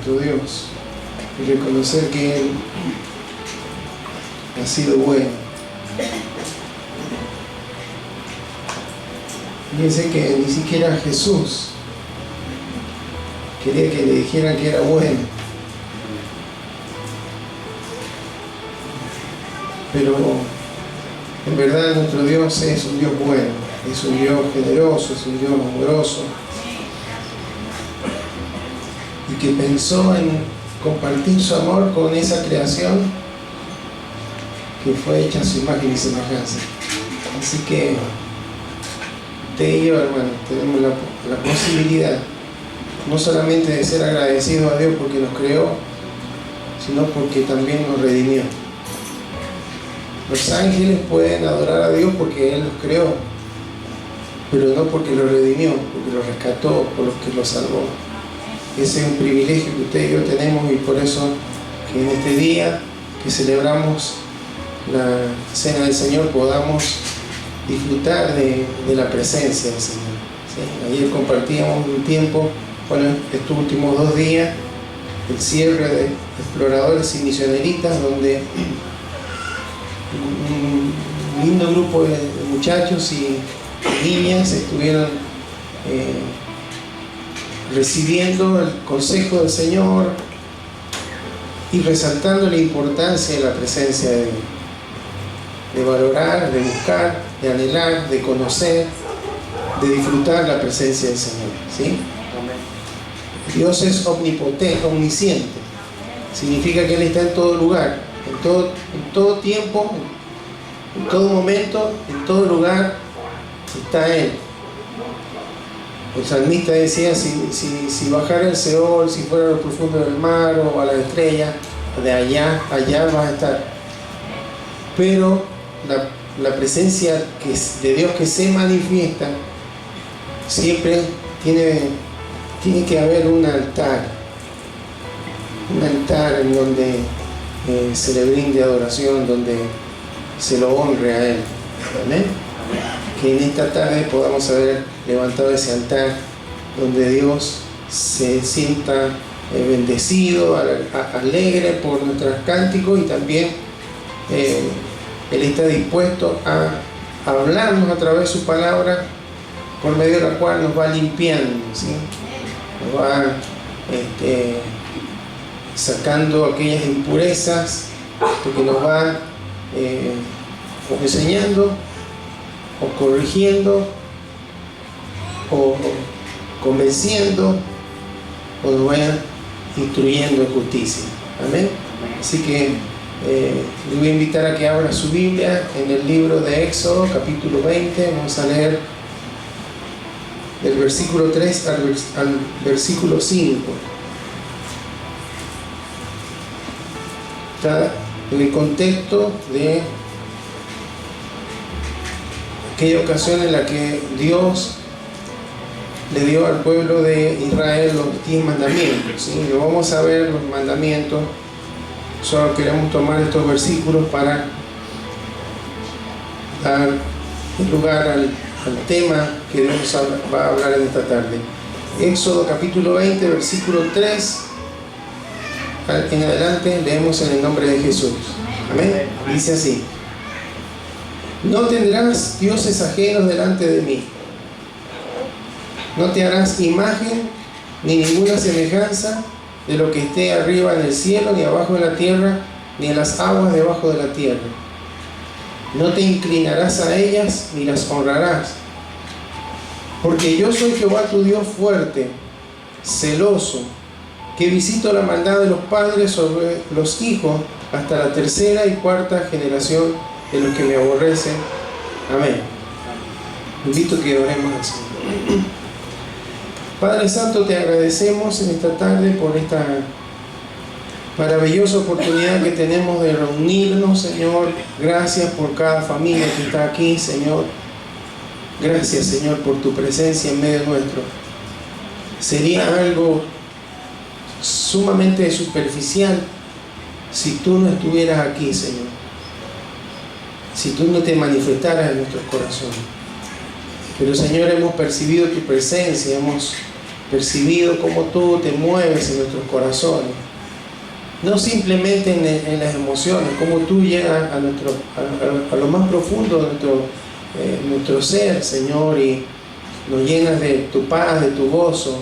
nuestro Dios y reconocer que Él ha sido bueno. Fíjense que ni siquiera Jesús quería que le dijeran que era bueno. Pero en verdad nuestro Dios es un Dios bueno, es un Dios generoso, es un Dios amoroso, y que pensó en compartir su amor con esa creación que fue hecha a su imagen y semejanza. Así que usted y yo, hermano, tenemos la posibilidad no solamente de ser agradecidos a Dios porque nos creó, sino porque también nos redimió. Los ángeles pueden adorar a Dios porque Él los creó, pero no porque los redimió, porque los rescató, porque los salvó. Ese es un privilegio que usted y yo tenemos, y por eso que en este día que celebramos la Cena del Señor podamos disfrutar de la presencia del Señor. ¿Sí? Ayer compartíamos un tiempo, estos últimos 2 días, el cierre de exploradores y misioneritas, donde un lindo grupo de muchachos y niñas estuvieron recibiendo el consejo del Señor y resaltando la importancia de la presencia de Dios, de valorar, de buscar, de anhelar, de conocer, de disfrutar la presencia del Señor. ¿Sí? Dios es omnipotente, omnisciente. Significa que Él está en todo lugar, en todo tiempo, en todo momento, en todo lugar está Él. El salmista decía, si bajara el Seol, si fuera a lo profundo del mar o a la estrella, de allá vas a estar. Pero la presencia de Dios que se manifiesta, siempre tiene que haber un altar en donde se le brinde adoración, donde se lo honre a Él. Amén. Que en esta tarde podamos haber levantado ese altar donde Dios se sienta bendecido, alegre por nuestros cánticos, y también Él está dispuesto a hablarnos a través de su palabra, por medio de la cual nos va limpiando, ¿sí? Nos va sacando aquellas impurezas, porque nos va o enseñando, o corrigiendo, o convenciendo, o nos va instruyendo en justicia. Amén. Así que le voy a invitar a que abra su Biblia en el libro de Éxodo, capítulo 20. Vamos a leer del versículo 3 al versículo 5. Está en el contexto de aquella ocasión en la que Dios le dio al pueblo de Israel los 10 mandamientos. ¿Sí? No vamos a ver los mandamientos, solo queremos tomar estos versículos para dar lugar al tema que Dios va a hablar en esta tarde. Éxodo capítulo 20, versículo 3 en adelante, leemos en el nombre de Jesús. Amén. Dice así: no tendrás dioses ajenos delante de mí. No te harás imagen ni ninguna semejanza de lo que esté arriba en el cielo, ni abajo en la tierra, ni en las aguas debajo de la tierra. No te inclinarás a ellas, ni las honrarás. Porque yo soy Jehová tu Dios fuerte, celoso, que visito la maldad de los padres sobre los hijos, hasta la 3ª y 4ª generación de los que me aborrecen. Amén. Invito que oremos al Señor. Padre Santo, te agradecemos en esta tarde por esta maravillosa oportunidad que tenemos de reunirnos, Señor. Gracias por cada familia que está aquí, Señor. Gracias, Señor, por tu presencia en medio nuestro. Sería algo sumamente superficial si tú no estuvieras aquí, Señor. Si tú no te manifestaras en nuestros corazones. Pero, Señor, hemos percibido tu presencia, hemos percibido cómo tú te mueves en nuestros corazones. No simplemente en las emociones, cómo tú llegas a lo más profundo de nuestro ser, Señor, y nos llenas de tu paz, de tu gozo.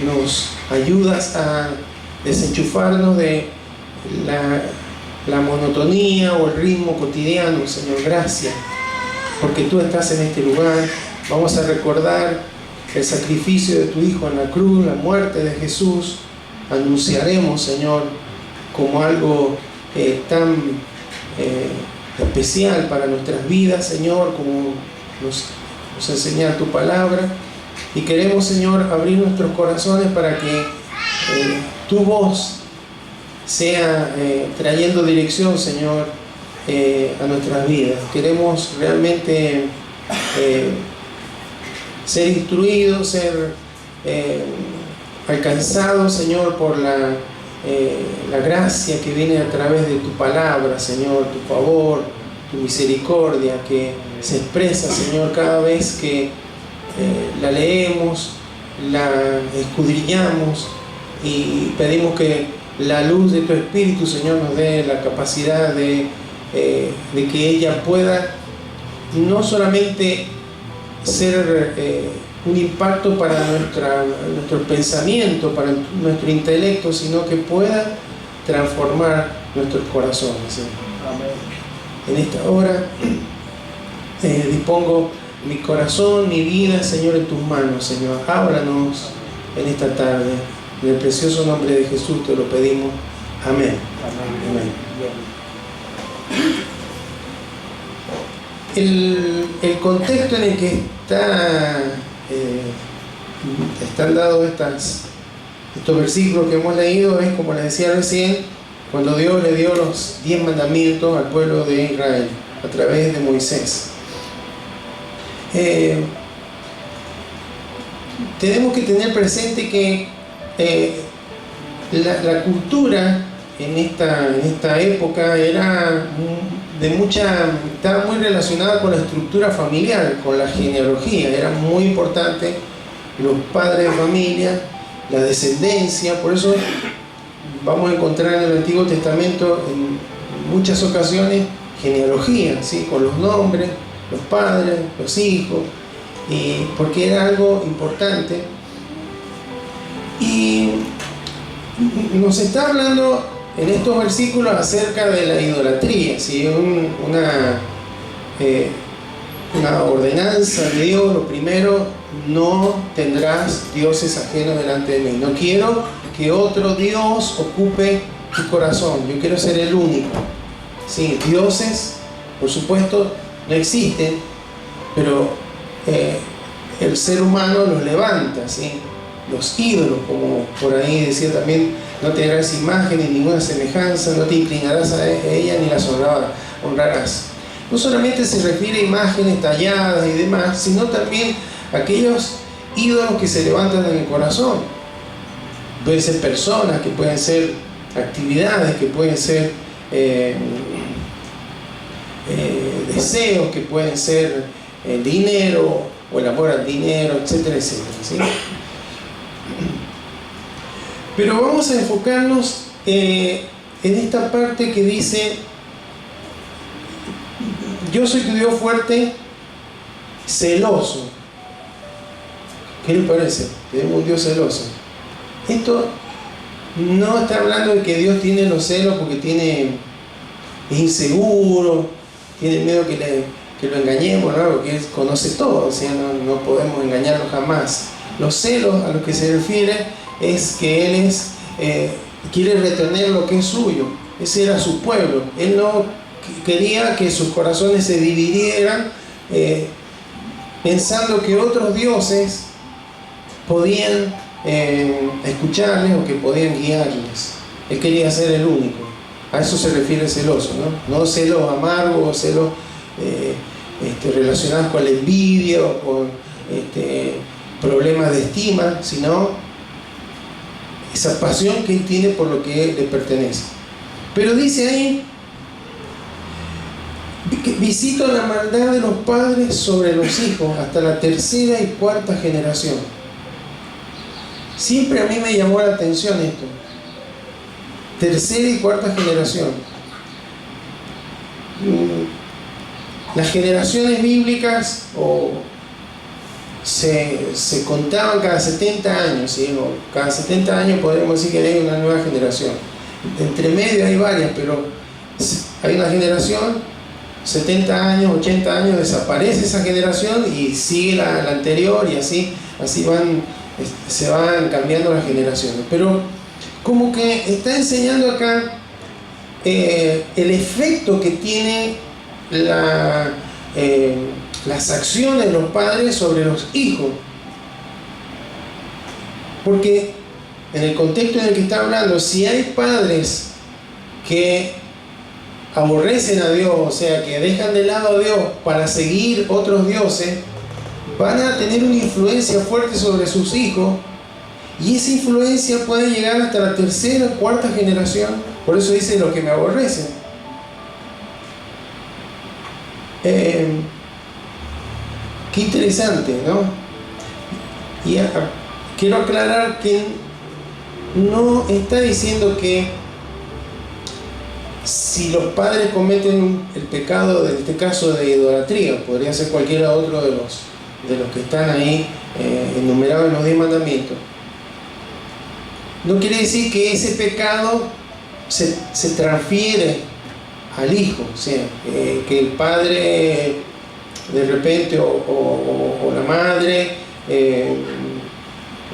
Nos ayudas a desenchufarnos de la monotonía o el ritmo cotidiano, Señor. Gracias, porque tú estás en este lugar. Vamos a recordar el sacrificio de tu Hijo en la cruz, la muerte de Jesús. Anunciaremos, Señor, como algo tan especial para nuestras vidas, Señor, como nos enseña tu palabra. Y queremos, Señor, abrir nuestros corazones para que tu voz sea trayendo dirección, Señor, a nuestras vidas. Queremos realmente ser instruidos, ser alcanzados, Señor, por la gracia que viene a través de tu palabra, Señor, tu favor, tu misericordia, que se expresa, Señor, cada vez que la leemos, la escudriñamos, y pedimos que la luz de tu Espíritu, Señor, nos dé la capacidad de que ella pueda no solamente ser un impacto para nuestro pensamiento, para nuestro intelecto, sino que pueda transformar nuestros corazones, Señor. Amén. En esta hora dispongo mi corazón, mi vida, Señor, en tus manos, Señor. Háblanos en esta tarde. En el precioso nombre de Jesús te lo pedimos. Amén. Amén. El contexto en el que están dados estos versículos que hemos leído es, como les decía recién, cuando Dios le dio los 10 mandamientos al pueblo de Israel a través de Moisés. Tenemos que tener presente que la cultura en esta época era estaba muy relacionada con la estructura familiar, con la genealogía. Era muy importante los padres de familia, la descendencia. Por eso vamos a encontrar en el Antiguo Testamento en muchas ocasiones genealogía, ¿sí? Con los nombres, los padres, los hijos, porque era algo importante. Y nos está hablando en estos versículos acerca de la idolatría, ¿sí? Una ordenanza de Dios. Lo primero: no tendrás dioses ajenos delante de mí. No quiero que otro Dios ocupe tu corazón. Yo quiero ser el único. Sí, dioses, por supuesto, no existen, pero el ser humano los levanta, ¿sí? Los ídolos, como por ahí decía también: no te harás imágenes, ninguna semejanza, no te inclinarás a ella ni las honrarás. No solamente se refiere a imágenes talladas y demás, sino también a aquellos ídolos que se levantan en el corazón. Pueden ser personas, que pueden ser actividades, que pueden ser deseos, que pueden ser dinero o el amor al dinero, etcétera, etcétera, ¿sí? Pero vamos a enfocarnos en esta parte que dice: yo soy tu Dios fuerte, celoso. ¿Qué les parece? Tenemos un Dios celoso. Esto no está hablando de que Dios tiene los celos porque es inseguro, tiene miedo que lo engañemos, ¿no? Porque Él conoce todo, o sea, no podemos engañarlo jamás. Los celos a los que se refiere es que Él quiere retener lo que es suyo. Ese era su pueblo. Él no quería que sus corazones se dividieran pensando que otros dioses podían escucharles o que podían guiarles. Él quería ser el único. A eso se refiere celoso, ¿no? No celos amargos o celos relacionados con la envidia o con problemas de estima, sino esa pasión que él tiene por lo que le pertenece. Pero dice ahí: visito la maldad de los padres sobre los hijos hasta la tercera y cuarta generación. Siempre a mí me llamó la atención esto. Tercera y cuarta generación. Las generaciones bíblicas se contaban cada 70 años, ¿sí? O cada 70 años podríamos decir que hay una nueva generación. Entre medio hay varias, pero hay una generación, 70 años, 80 años, desaparece esa generación y sigue la anterior, y así se van cambiando las generaciones. Pero como que está enseñando acá el efecto que tiene las acciones de los padres sobre los hijos. Porque en el contexto en el que está hablando, si hay padres que aborrecen a Dios, o sea, que dejan de lado a Dios para seguir otros dioses, van a tener una influencia fuerte sobre sus hijos, y esa influencia puede llegar hasta la tercera o cuarta generación. Por eso dice los que me aborrecen. Qué interesante, ¿no? Y quiero aclarar que no está diciendo que si los padres cometen el pecado, en este caso de idolatría, podría ser cualquiera otro de los que están ahí enumerados en los 10 mandamientos, no quiere decir que ese pecado se transfiere al hijo. O sea, que el padre de repente o la madre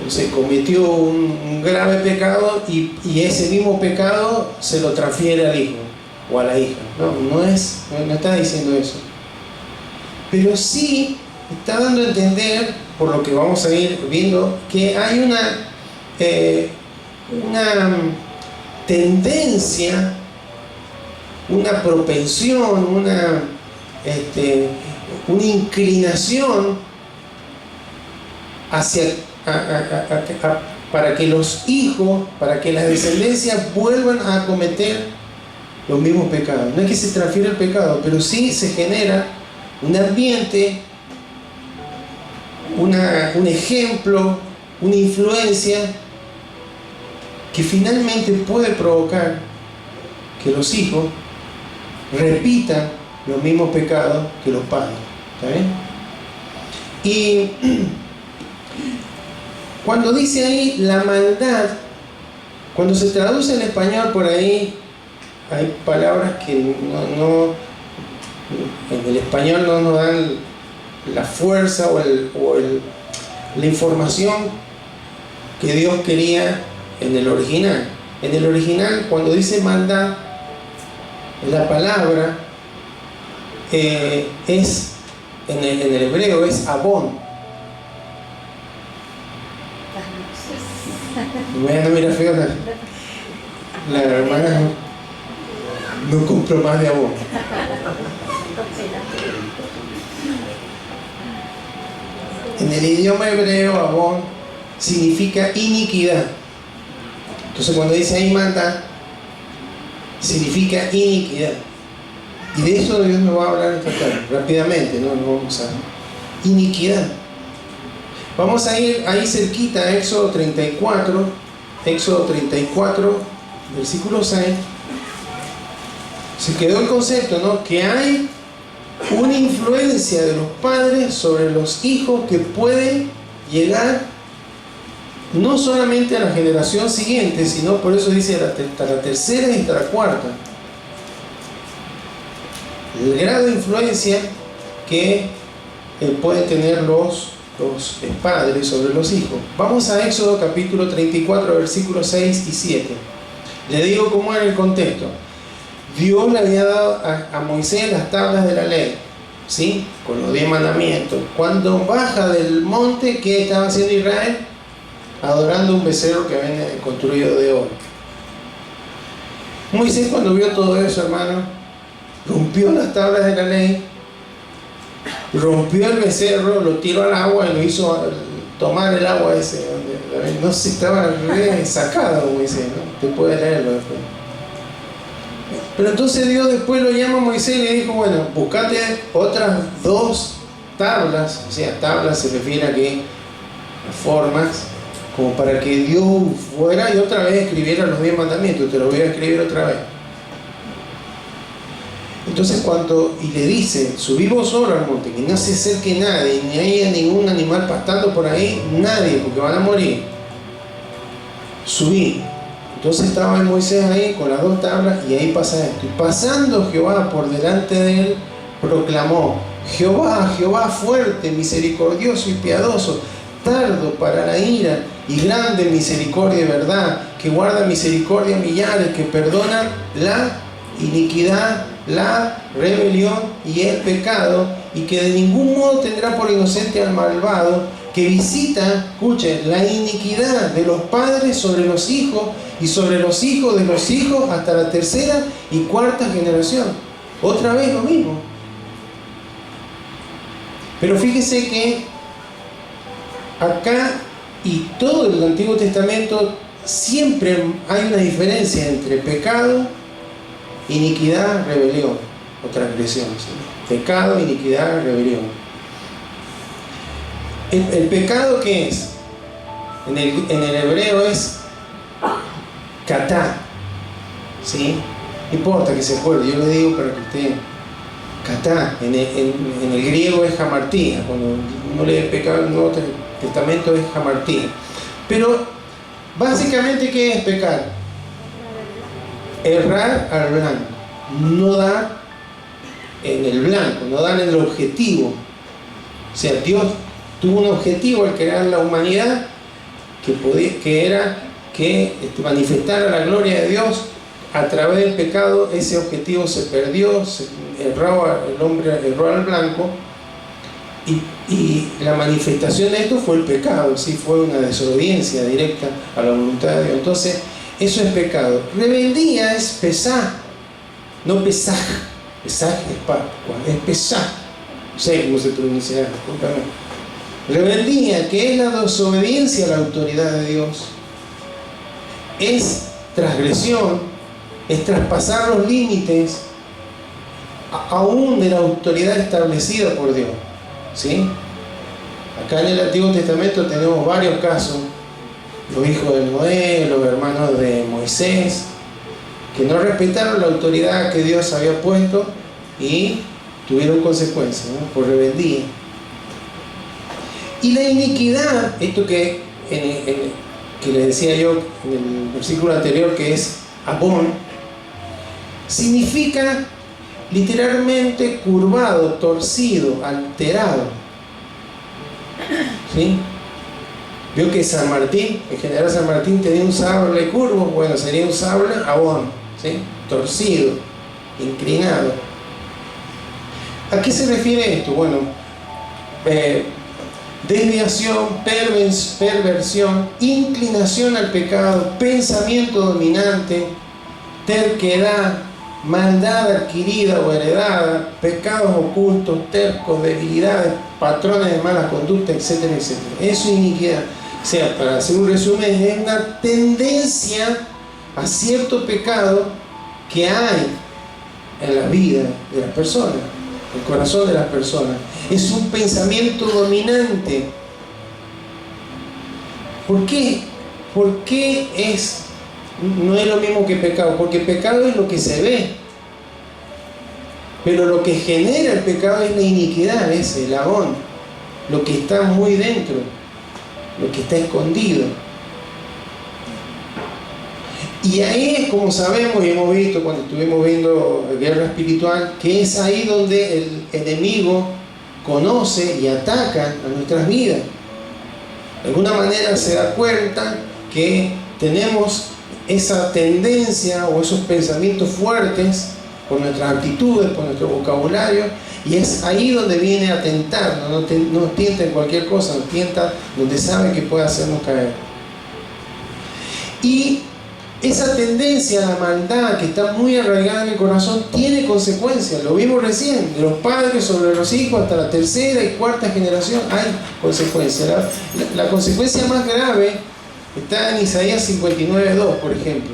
se cometió un grave pecado y ese mismo pecado se lo transfiere al hijo o a la hija. No está diciendo eso. Pero sí está dando a entender, por lo que vamos a ir viendo, que hay una tendencia, una propensión, una inclinación hacia para que los hijos, para que las descendencias vuelvan a cometer los mismos pecados. No es que se transfiera el pecado, pero sí se genera un ambiente, un ejemplo, una influencia que finalmente puede provocar que los hijos repitan los mismos pecados que los padres. ¿Está bien? Y cuando dice ahí la maldad, cuando se traduce en español por ahí, hay palabras que en el español no nos dan la fuerza o la información que Dios quería en el original. En el original, cuando dice maldad, la palabra es, en el hebreo es abón. Bueno, mira, feo, la hermana no compró más de abón. En el idioma hebreo, abón significa iniquidad. Entonces cuando dice ahí maldad, significa iniquidad. Y de eso Dios nos va a hablar esta tarde, rápidamente, no vamos a... Iniquidad. Vamos a ir ahí cerquita a Éxodo 34, versículo 6. Se quedó el concepto, ¿no? Que hay una influencia de los padres sobre los hijos que puede llegar no solamente a la generación siguiente, sino, por eso dice, hasta la tercera y hasta la cuarta. El grado de influencia que pueden tener los padres sobre los hijos. Vamos a Éxodo capítulo 34, versículos 6 y 7. Le digo cómo era el contexto. Dios le había dado a Moisés las tablas de la ley, ¿sí? Con los 10 mandamientos. Cuando baja del monte, ¿qué estaba haciendo Israel? Adorando un becerro que habían construido de oro. Moisés, cuando vio todo eso, hermano, rompió las tablas de la ley, rompió el becerro, lo tiró al agua y lo hizo tomar el agua ese. No sé, estaba sacado Moisés, ¿no? Te puedes leerlo después. Pero entonces Dios después lo llama a Moisés y le dijo, bueno, buscate otras 2 tablas, o sea, tablas se refiere a que formas como para que Dios fuera y otra vez escribiera los 10 mandamientos. Te lo voy a escribir otra vez. Entonces y le dice, subí vos solo al monte, que no se acerque nadie, ni haya ningún animal pastando por ahí, nadie, porque van a morir. Subí. Entonces estaba Moisés ahí con las 2 tablas y ahí pasa esto. Y pasando Jehová por delante de él, proclamó: Jehová, Jehová fuerte, misericordioso y piadoso, tardo para la ira y grande misericordia y verdad, que guarda misericordia a millares, que perdona la iniquidad, la rebelión y el pecado, y que de ningún modo tendrá por inocente al malvado, que visita, escuchen, la iniquidad de los padres sobre los hijos y sobre los hijos de los hijos hasta la 3ª y 4ª generación. Otra vez lo mismo. Pero fíjese que acá y todo el Antiguo Testamento siempre hay una diferencia entre pecado, iniquidad, rebelión o transgresión. ¿Sí? Pecado, iniquidad, rebelión. ¿El pecado qué es? En el hebreo es katá. ¿Sí? No importa que se acuerde, yo le digo para que usted... Katá, en el griego es hamartía. Cuando uno lee el pecado en el Nuevo Testamento es hamartía. Pero básicamente, ¿qué es pecar? Errar al blanco, no dar en el blanco, no dar en el objetivo. O sea, Dios tuvo un objetivo al crear la humanidad que era que manifestara la gloria de Dios. A través del pecado ese objetivo se perdió, el hombre erró al blanco, y la manifestación de esto fue el pecado, ¿sí? Fue una desobediencia directa a la voluntad de Dios. Entonces eso es pecado. Rebeldía es pesar, no pesaj. Pesaj es Pascua, es pesar. No sé cómo se pronuncia, discúlpame. Rebeldía, que es la desobediencia a la autoridad de Dios, es transgresión, es traspasar los límites aún de la autoridad establecida por Dios. ¿Sí? Acá en el Antiguo Testamento tenemos varios casos: los hijos de Noé, los hermanos de Moisés, que no respetaron la autoridad que Dios había puesto y tuvieron consecuencias, ¿no? Por rebeldía. Y la iniquidad, esto que les decía yo en el versículo anterior, que es abón, significa literalmente curvado, torcido, alterado. ¿Sí? Vio que San Martín, el general San Martín, tenía un sable curvo. Bueno, sería un sable abón, ¿sí? Torcido, inclinado. ¿A qué se refiere esto? Bueno, desviación, perversión, inclinación al pecado, pensamiento dominante, terquedad, maldad adquirida o heredada, pecados ocultos, tercos, debilidades, patrones de mala conducta, etcétera, etcétera. Eso es iniquidad. O sea, para hacer un resumen, es una tendencia a cierto pecado que hay en la vida de las personas, el corazón de las personas. Es un pensamiento dominante. ¿Por qué? ¿Por qué no es lo mismo que pecado? Porque pecado es lo que se ve, pero lo que genera el pecado es la iniquidad, es el abón, lo que está muy dentro, lo que está escondido. Y ahí es como sabemos y hemos visto cuando estuvimos viendo Guerra Espiritual, que es ahí donde el enemigo conoce y ataca a nuestras vidas. De alguna manera se da cuenta que tenemos esa tendencia o esos pensamientos fuertes por nuestras actitudes, por nuestro vocabulario, y es ahí donde viene a tentar. No nos tienta en cualquier cosa, nos tienta donde sabe que puede hacernos caer. Y esa tendencia a la maldad que está muy arraigada en el corazón tiene consecuencias. Lo vimos recién, de los padres sobre los hijos hasta la 3ª y 4ª generación hay consecuencias. La consecuencia más grave está en Isaías 59:2, por ejemplo.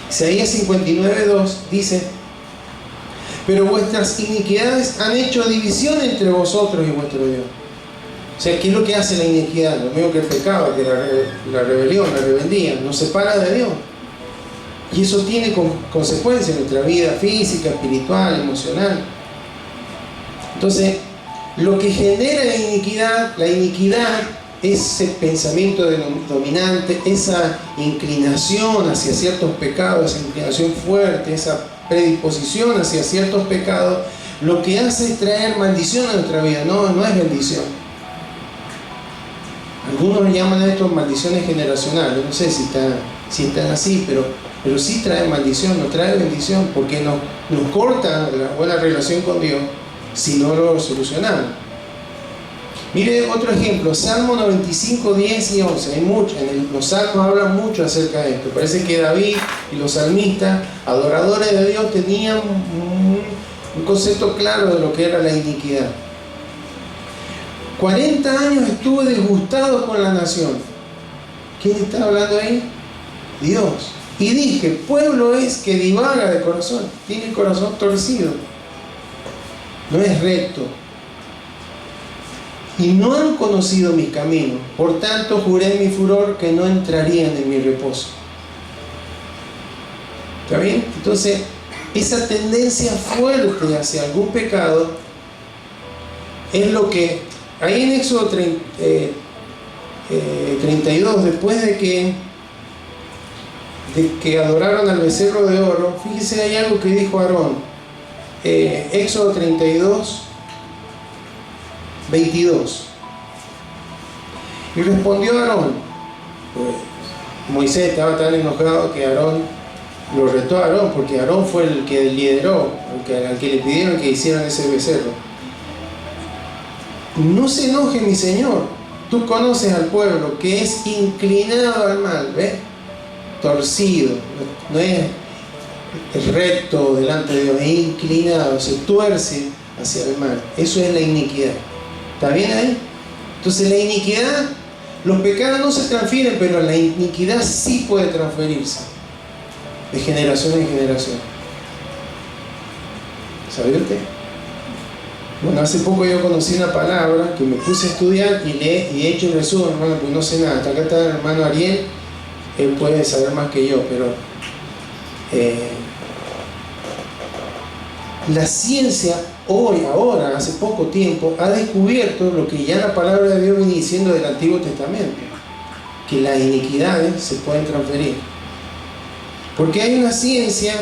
Isaías 59:2 dice: pero vuestras iniquidades han hecho división entre vosotros y vuestro Dios. O sea, ¿qué es lo que hace la iniquidad? Lo mismo que el pecado, que la rebelión, la rebeldía, nos separa de Dios. Y eso tiene consecuencias en nuestra vida física, espiritual, emocional. Entonces, lo que genera la iniquidad, ese pensamiento dominante, esa inclinación hacia ciertos pecados, esa inclinación fuerte, esa predisposición hacia ciertos pecados, lo que hace es traer maldición a nuestra vida, no es bendición. Algunos llaman a esto maldiciones generacionales, no sé si están así, pero sí trae maldición, no trae bendición, porque nos corta la buena relación con Dios si no lo solucionamos. Mire otro ejemplo, Salmo 95, 10 y 11. Los salmos hablan mucho acerca de esto. Parece que David y los salmistas, adoradores de Dios, tenían un concepto claro de lo que era la iniquidad. 40 años estuve disgustado con la nación. ¿Quién está hablando ahí? Dios. Y dije, pueblo es que divaga de corazón, tiene el corazón torcido, no es recto. Y no han conocido mis caminos, por tanto juré en mi furor que no entrarían en mi reposo. ¿Está bien? Entonces, esa tendencia fuerte hacia algún pecado es lo que, ahí en Éxodo 32, después de que adoraron al becerro de oro, fíjese, hay algo que dijo Aarón. Éxodo 32, 22. Y respondió Aarón, pues Moisés estaba tan enojado que Aarón lo retó a Aarón, porque Aarón fue el que lideró, al que le pidieron que hicieran ese becerro. No se enoje mi señor, tú conoces al pueblo que es inclinado al mal, ¿ves? Torcido, no es recto delante de Dios, es inclinado, se tuerce hacia el mal. Eso es la iniquidad. ¿Está bien ahí? Entonces la iniquidad, los pecados no se transfieren, pero la iniquidad sí puede transferirse de generación en generación. ¿Sabe usted? Bueno, hace poco yo conocí una palabra que me puse a estudiar y he hecho un resumen, hermano, pues no sé nada. Acá está el hermano Ariel, él puede saber más que yo, pero la ciencia ahora, hace poco tiempo, ha descubierto lo que ya la palabra de Dios viene diciendo del Antiguo Testamento, que las iniquidades se pueden transferir. Porque hay una ciencia,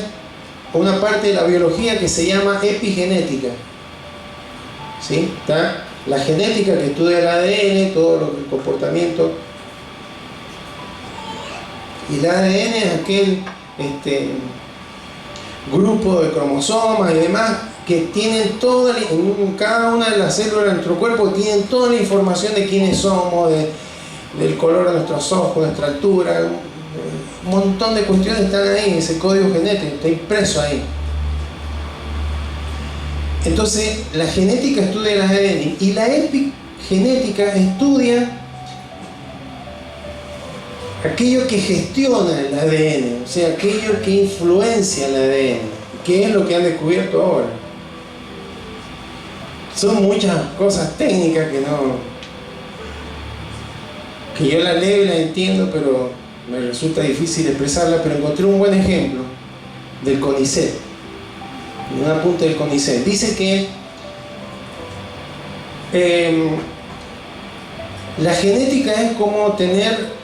una parte de la biología que se llama epigenética. ¿Sí? Está la genética que estudia el ADN, todo el comportamiento. Y el ADN es aquel grupo de cromosomas y demás que tienen cada una de las células de nuestro cuerpo tienen toda la información de quiénes somos, del color de nuestros ojos, de nuestra altura, un montón de cuestiones están ahí, ese código genético está impreso ahí. Entonces, la genética estudia el ADN y la epigenética estudia aquello que gestiona el ADN, o sea, aquello que influencia el ADN, que es lo que han descubierto ahora. Son muchas cosas técnicas que yo las leo y las entiendo, pero me resulta difícil expresarlas, pero encontré un buen ejemplo del CONICET, en una punta del CONICET. Dice que la genética es como tener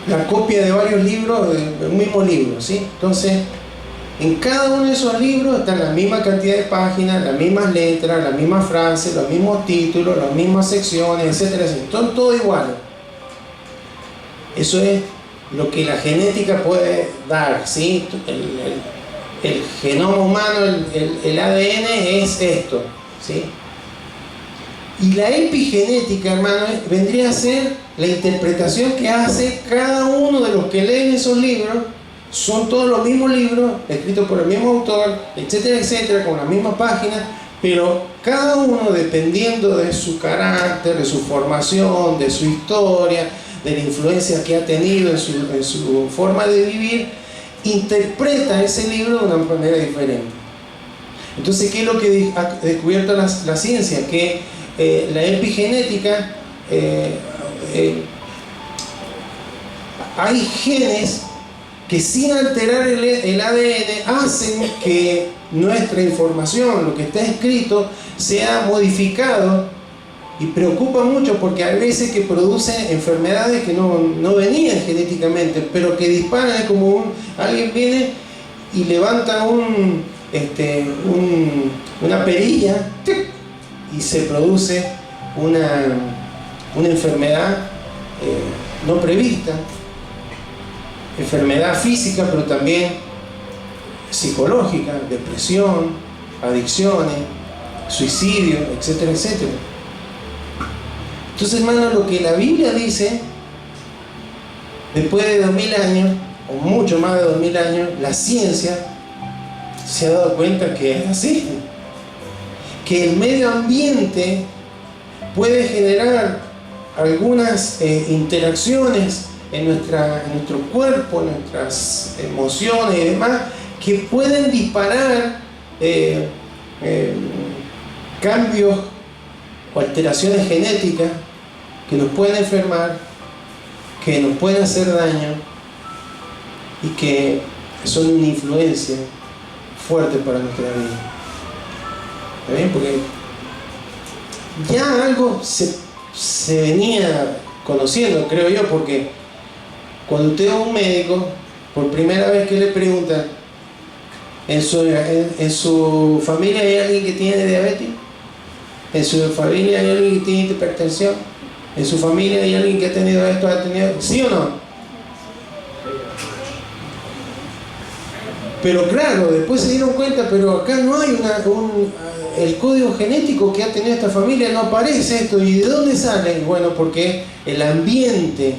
la copia de varios libros del mismo libro, ¿sí? Entonces, en cada uno de esos libros están la misma cantidad de páginas, las mismas letras, las mismas frases, los mismos títulos, las mismas secciones, etcétera, etcétera. Son todo iguales. Eso es lo que la genética puede dar, ¿sí? El genoma humano, el ADN es esto, ¿sí? Y la epigenética, hermano, vendría a ser la interpretación que hace cada uno de los que leen esos libros. Son todos los mismos libros, escritos por el mismo autor, etcétera, etcétera, con las mismas páginas, pero cada uno, dependiendo de su carácter, de su formación, de su historia, de la influencia que ha tenido en su forma de vivir, interpreta ese libro de una manera diferente. Entonces, ¿qué es lo que ha descubierto la ciencia? Que la epigenética, hay genes que sin alterar el ADN hacen que nuestra información, lo que está escrito, sea modificado, y preocupa mucho porque hay veces que producen enfermedades que no venían genéticamente, pero que disparan. Es como alguien viene y levanta una perilla y se produce una enfermedad no prevista, enfermedad física, pero también psicológica, depresión, adicciones, suicidio, etcétera, etcétera. Entonces, hermano, lo que la Biblia dice, después de 2000 años, o mucho más de 2000 años, la ciencia se ha dado cuenta que es así, que el medio ambiente puede generar algunas interacciones en nuestro cuerpo, en nuestras emociones y demás, que pueden disparar cambios o alteraciones genéticas que nos pueden enfermar, que nos pueden hacer daño y que son una influencia fuerte para nuestra vida. ¿Está bien? Porque ya algo se venía conociendo, creo yo, porque cuando usted va a un médico, por primera vez que le preguntan, ¿en su familia hay alguien que tiene diabetes? ¿En su familia hay alguien que tiene hipertensión? ¿En su familia hay alguien que ha tenido esto? ¿Sí o no? Pero claro, después se dieron cuenta, pero acá no hay el código genético que ha tenido esta familia, no aparece esto. ¿Y de dónde sale? Bueno, porque el ambiente,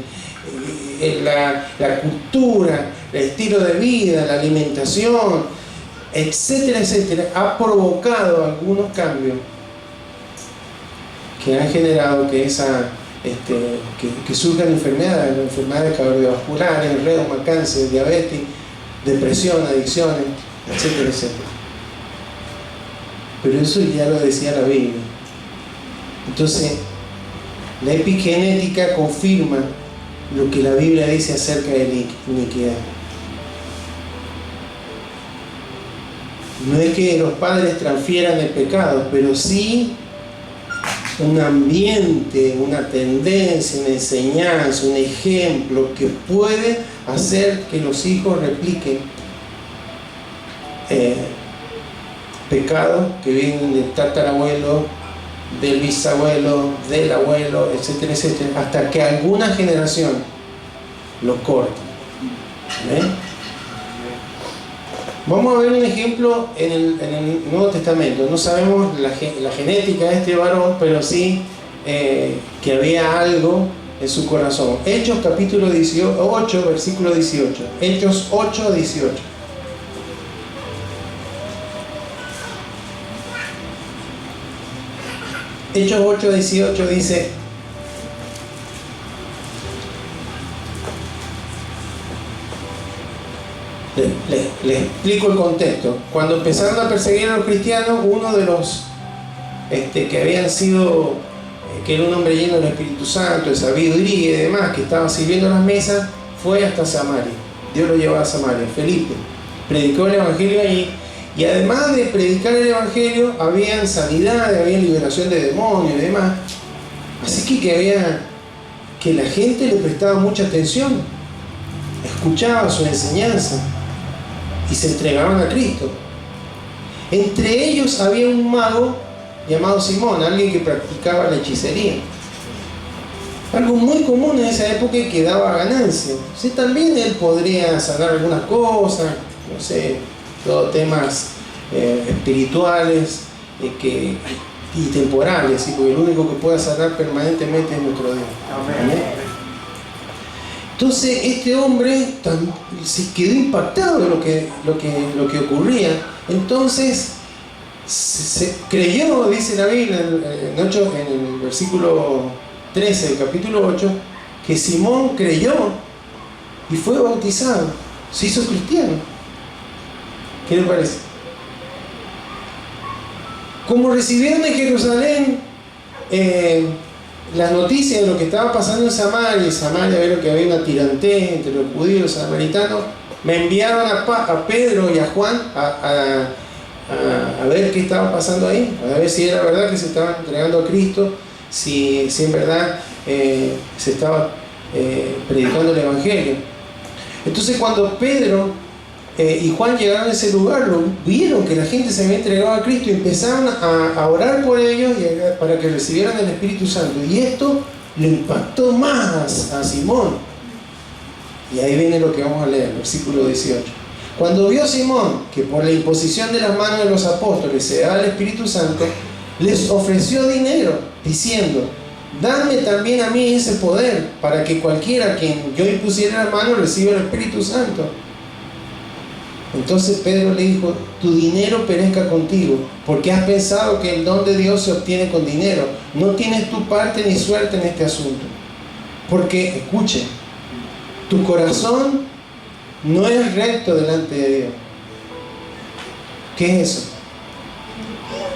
la cultura, el estilo de vida, la alimentación, etcétera, etcétera, ha provocado algunos cambios que han generado que que surjan enfermedades cardiovasculares, reuma, cáncer, diabetes, depresión, adicciones, etcétera, etcétera. Pero eso ya lo decía la Biblia. Entonces, la epigenética confirma lo que la Biblia dice acerca de la iniquidad. No es que los padres transfieran el pecado, pero sí un ambiente, una tendencia, una enseñanza, un ejemplo que puede hacer que los hijos repliquen pecados que vienen del tatarabuelo, del bisabuelo, del abuelo, etcétera, etcétera, hasta que alguna generación los corte. Vamos a ver un ejemplo en el Nuevo Testamento. No sabemos la genética de este varón, pero sí que había algo en su corazón. Hechos capítulo 8, versículo 18. Hechos 8, 18. Hechos 8, 18 dice: les explico el contexto. Cuando empezaron a perseguir a los cristianos, uno de los que habían sido, que era un hombre lleno del Espíritu Santo, de sabiduría y demás, que estaba sirviendo las mesas, fue hasta Samaria. Dios lo llevó a Samaria. Felipe predicó el Evangelio allí, y además de predicar el Evangelio, había sanidad, había liberación de demonios y demás. Así que la gente le prestaba mucha atención, escuchaba su enseñanza y se entregaban a Cristo. Entre ellos había un mago llamado Simón, alguien que practicaba la hechicería, algo muy común en esa época y que daba ganancia. Sí, también él podría sanar algunas cosas, no sé, todos temas espirituales y temporales, ¿sí? Porque el único que puede sanar permanentemente es nuestro Dios. Amén. Entonces este hombre se quedó impactado de lo que ocurría. Entonces se creyó, dice la Biblia en el versículo 13 del capítulo 8, que Simón creyó y fue bautizado, se hizo cristiano. ¿Qué le parece? Como recibieron en Jerusalén las noticias de lo que estaba pasando en Samaria, vieron que había una tirantez entre los judíos y los samaritanos, me enviaron a Pedro y a Juan a ver qué estaba pasando ahí, a ver si era verdad que se estaban entregando a Cristo, si en verdad se estaba predicando el Evangelio. Entonces cuando Pedro y Juan llegaron a ese lugar, vieron que la gente se había entregado a Cristo y empezaron a orar por ellos para que recibieran el Espíritu Santo. Y esto le impactó más a Simón. Y ahí viene lo que vamos a leer, versículo 18. Cuando vio Simón que por la imposición de las manos de los apóstoles se daba el Espíritu Santo, les ofreció dinero, diciendo: dadme también a mí ese poder, para que cualquiera a quien yo impusiera la mano reciba el Espíritu Santo. Entonces Pedro le dijo: tu dinero perezca contigo, porque has pensado que el don de Dios se obtiene con dinero. No tienes tu parte ni suerte en este asunto. Porque, escuche, tu corazón no es recto delante de Dios. ¿Qué es eso?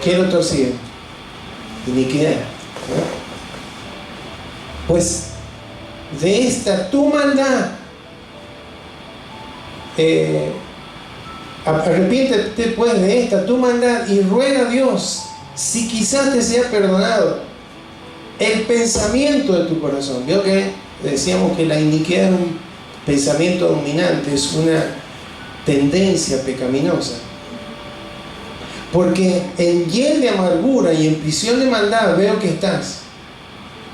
¿Qué es lo torcido? Iniquidad, ¿no? Pues de esta tu maldad, arrepiéntete pues de esta tu maldad y ruega a Dios si quizás te sea perdonado el pensamiento de tu corazón. Veo que decíamos que la iniquidad es un pensamiento dominante, es una tendencia pecaminosa. Porque en hiel de amargura y en prisión de maldad veo que estás.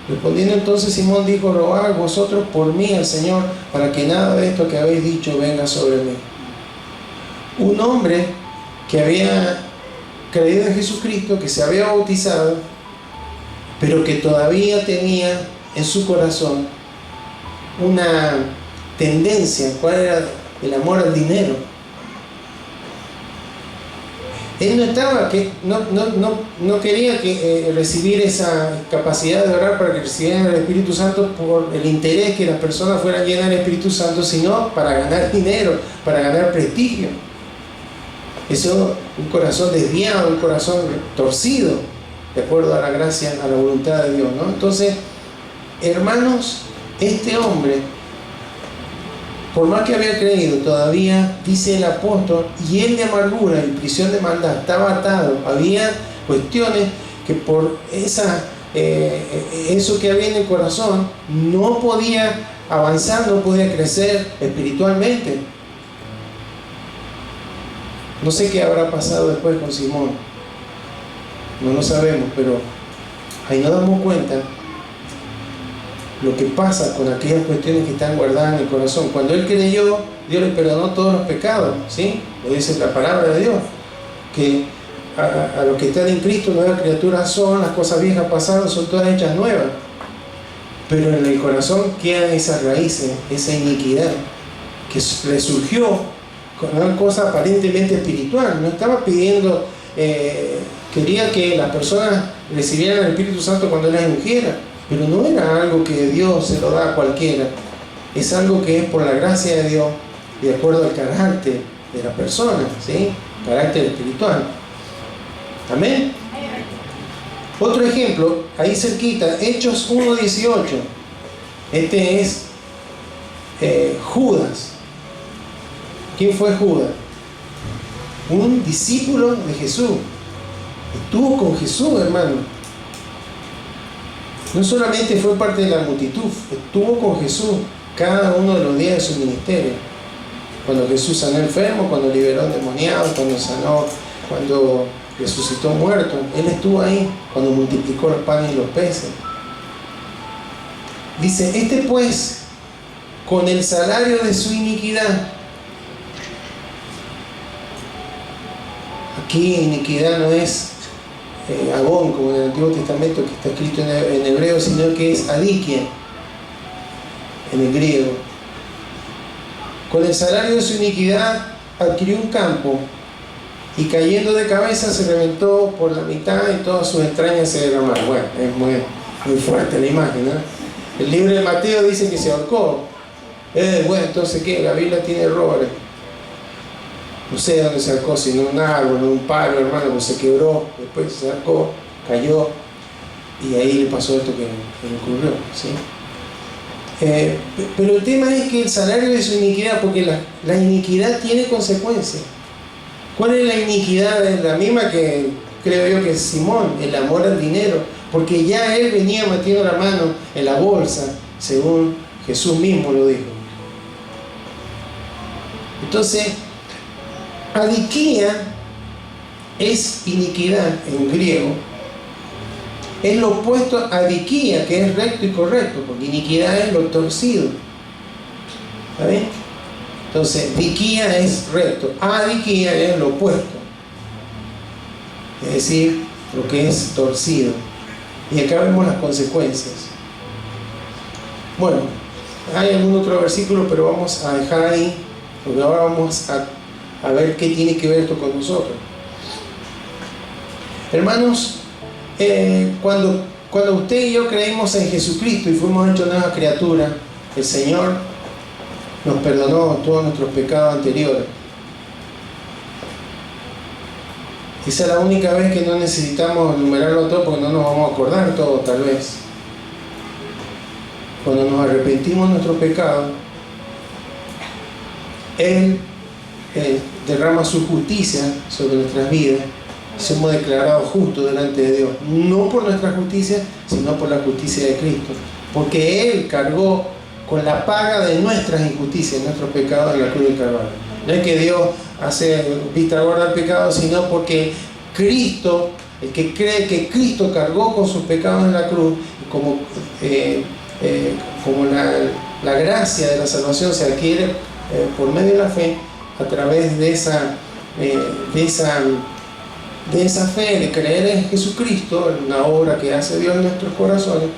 Respondiendo entonces Simón dijo: rogad vosotros por mí al Señor, para que nada de esto que habéis dicho venga sobre mí. Un hombre que había creído en Jesucristo, que se había bautizado, pero que todavía tenía en su corazón una tendencia. ¿Cuál era? El amor al dinero. Él no quería recibir esa capacidad de orar para que recibieran el Espíritu Santo por el interés que las personas fueran llenas del Espíritu Santo, sino para ganar dinero, para ganar prestigio. Eso, un corazón desviado, un corazón torcido, de acuerdo a la gracia, a la voluntad de Dios, ¿no? Entonces, hermanos, este hombre, por más que había creído, todavía, dice el apóstol, y él de amargura y prisión de maldad estaba atado. Había cuestiones que por eso que había en el corazón no podía avanzar, no podía crecer espiritualmente. No sé qué habrá pasado después con Simón, no lo sabemos, pero ahí nos damos cuenta lo que pasa con aquellas cuestiones que están guardadas en el corazón. Cuando él creyó, Dios le perdonó todos los pecados, ¿sí? Lo dice la palabra de Dios, que a los que están en Cristo nuevas criaturas son, las cosas viejas pasaron, son todas hechas nuevas. Pero en el corazón quedan esas raíces, esa iniquidad que resurgió con una cosa aparentemente espiritual. No estaba pidiendo, quería que las personas recibieran el Espíritu Santo cuando Él las ungiera, pero no era algo que Dios se lo da a cualquiera. Es algo que es por la gracia de Dios, de acuerdo al carácter de la persona, ¿sí? Carácter espiritual. Amén. Otro ejemplo, ahí cerquita, Hechos 1:18. Este es Judas. ¿Quién fue Judas? Un discípulo de Jesús. Estuvo con Jesús, hermano. No solamente fue parte de la multitud, estuvo con Jesús cada uno de los días de su ministerio. Cuando Jesús sanó enfermos, cuando liberó endemoniados, cuando resucitó muertos, Él estuvo ahí. Cuando multiplicó los panes y los peces. Dice: este pues, con el salario de su iniquidad. Aquí iniquidad no es agón, como en el Antiguo Testamento, que está escrito en hebreo, sino que es adikia en el griego. Con el salario de su iniquidad adquirió un campo, y cayendo de cabeza se reventó por la mitad y todas sus entrañas se derramaron. Bueno, es muy fuerte la imagen, ¿no? El libro de Mateo dice que se ahorcó. Bueno, entonces ¿qué? La Biblia tiene errores. No sé de dónde se ahorcó, si no un árbol, no un palo, hermano, pues se quebró, después se ahorcó, cayó. y ahí le pasó esto que le ocurrió, ¿sí? Pero el tema es que el salario de su iniquidad, porque la iniquidad tiene consecuencias. ¿Cuál es la iniquidad? Es la misma que creo yo que es Simón, el amor al dinero, porque ya él venía metiendo la mano en la bolsa, según Jesús mismo lo dijo. Entonces, adiquía es iniquidad en griego, es lo opuesto a adiquía, que es recto y correcto, porque iniquidad es lo torcido. ¿Está bien? Entonces, diquía es recto, adiquía es lo opuesto, es decir, lo que es torcido. Y acá vemos las consecuencias. Bueno, hay algún otro versículo, pero vamos a dejar ahí, porque ahora vamos a ver qué tiene que ver esto con nosotros. Hermanos, cuando usted y yo creímos en Jesucristo y fuimos hechos nueva criatura, el Señor nos perdonó todos nuestros pecados anteriores. Esa es la única vez que no necesitamos enumerarlo todo, porque no nos vamos a acordar todo, tal vez. Cuando nos arrepentimos de nuestros pecados, Él derrama su justicia sobre nuestras vidas. Somos declarados justos delante de Dios, no por nuestra justicia, sino por la justicia de Cristo, porque Él cargó con la paga de nuestras injusticias, nuestros pecados en la cruz del Calvario. No es que Dios hace vista gorda al pecado, sino porque Cristo, el que cree que Cristo cargó con sus pecados en la cruz, como la gracia de la salvación se adquiere por medio de la fe, a través de esa fe, de creer en Jesucristo, en la obra que hace Dios en nuestros corazones,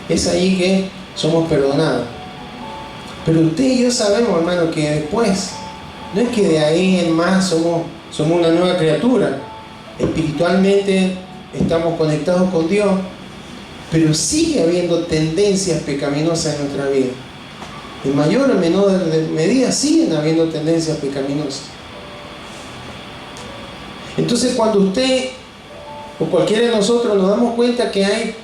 es ahí que somos perdonados. Pero usted y yo sabemos, hermano, que después, no es que de ahí en más somos una nueva criatura. Espiritualmente estamos conectados con Dios, pero sigue habiendo tendencias pecaminosas en nuestra vida. En mayor o menor medida siguen habiendo tendencias pecaminosas. Entonces, cuando usted o cualquiera de nosotros nos damos cuenta que hay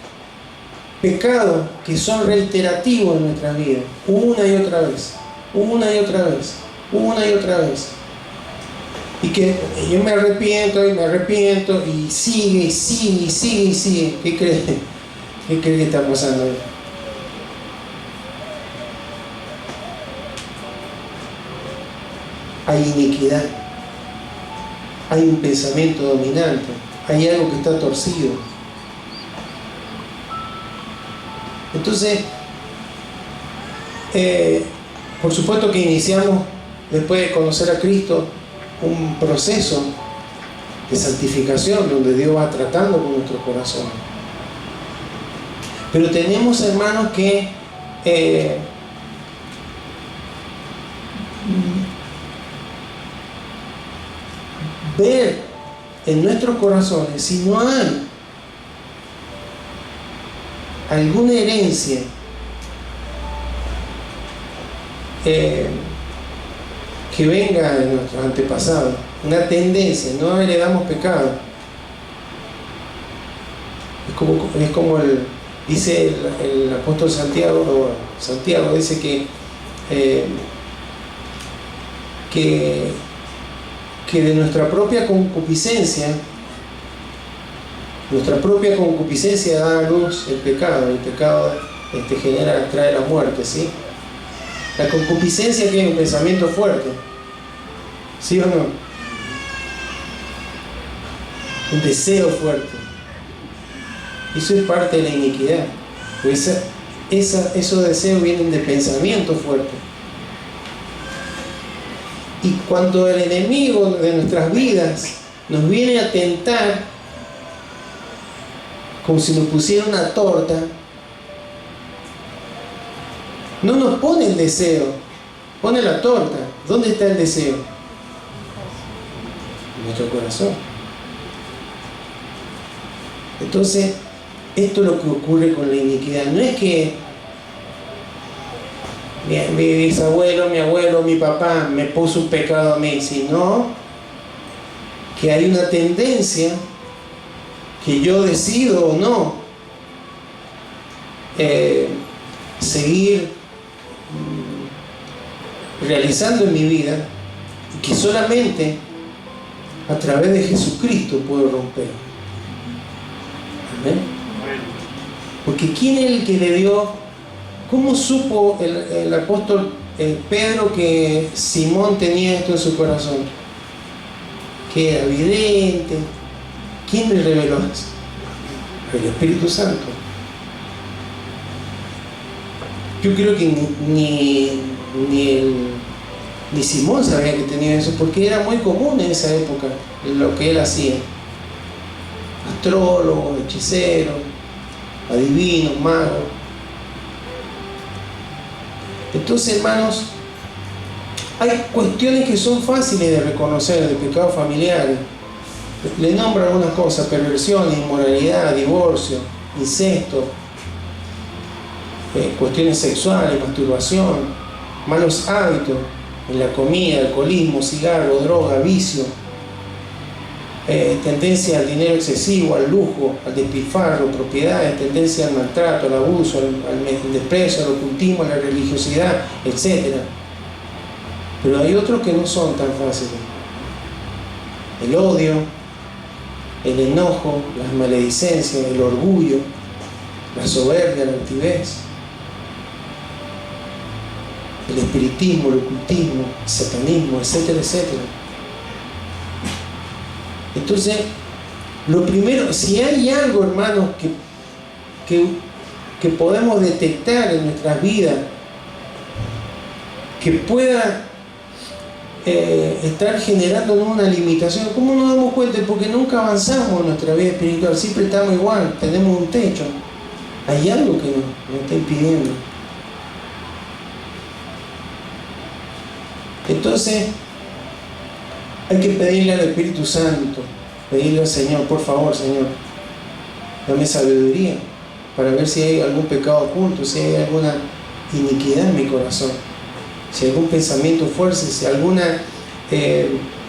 pecados que son reiterativos en nuestra vida, una y otra vez, una y otra vez, una y otra vez, y que yo me arrepiento y sigue y sigue y sigue y sigue, ¿qué cree? ¿Qué cree que está pasando ahí? Hay iniquidad. Hay un pensamiento dominante, hay algo que está torcido. Entonces, por supuesto que iniciamos, después de conocer a Cristo, un proceso de santificación donde Dios va tratando con nuestro corazón. Pero tenemos, hermanos, que ver en nuestros corazones si no hay alguna herencia que venga de nuestros antepasados, una tendencia. No heredamos pecado. Es como dice el apóstol Santiago dice que de nuestra propia concupiscencia da a luz el pecado. El pecado trae la muerte, ¿sí? La concupiscencia, que es un pensamiento fuerte, ¿sí o no? Un deseo fuerte. Eso es parte de la iniquidad. Pues esos deseos vienen de pensamiento fuerte. Y cuando el enemigo de nuestras vidas nos viene a tentar, como si nos pusiera una torta, no nos pone el deseo, pone la torta. ¿Dónde está el deseo? En nuestro corazón. Entonces, esto es lo que ocurre con la iniquidad. No es que mi bisabuelo, mi abuelo, mi papá me puso un pecado a mí, sino que hay una tendencia que yo decido o no seguir realizando en mi vida, y que solamente a través de Jesucristo puedo romper. ¿Amén? Porque ¿quién es el que le dio? ¿Cómo supo el apóstol Pedro que Simón tenía esto en su corazón? Que era evidente. ¿Quién le reveló eso? El Espíritu Santo. Yo creo que ni Simón sabía que tenía eso, porque era muy común en esa época lo que él hacía. Astrólogos, hechiceros, adivinos, magos. Entonces, hermanos, hay cuestiones que son fáciles de reconocer, de pecados familiares. Le nombro algunas cosas: perversión, inmoralidad, divorcio, incesto, cuestiones sexuales, masturbación, malos hábitos en la comida, alcoholismo, cigarro, droga, vicio, tendencia al dinero excesivo, al lujo, al despilfarro, propiedades, tendencia al maltrato, al abuso, al desprecio, al ocultismo, a la religiosidad, etc. Pero hay otros que no son tan fáciles: el odio, el enojo, las maledicencias, el orgullo, la soberbia, la altivez, el espiritismo, el ocultismo, el satanismo, etcétera, etcétera. Entonces, lo primero, si hay algo, hermanos, que podemos detectar en nuestras vidas, que pueda estar generando una limitación, ¿cómo nos damos cuenta? Porque nunca avanzamos en nuestra vida espiritual, siempre estamos igual, tenemos un techo. Hay algo que nos está impidiendo. Entonces, hay que pedirle al Espíritu Santo, pedirle al Señor: por favor, Señor, dame sabiduría para ver si hay algún pecado oculto, si hay alguna iniquidad en mi corazón, si hay algún pensamiento fuerte, si hay alguna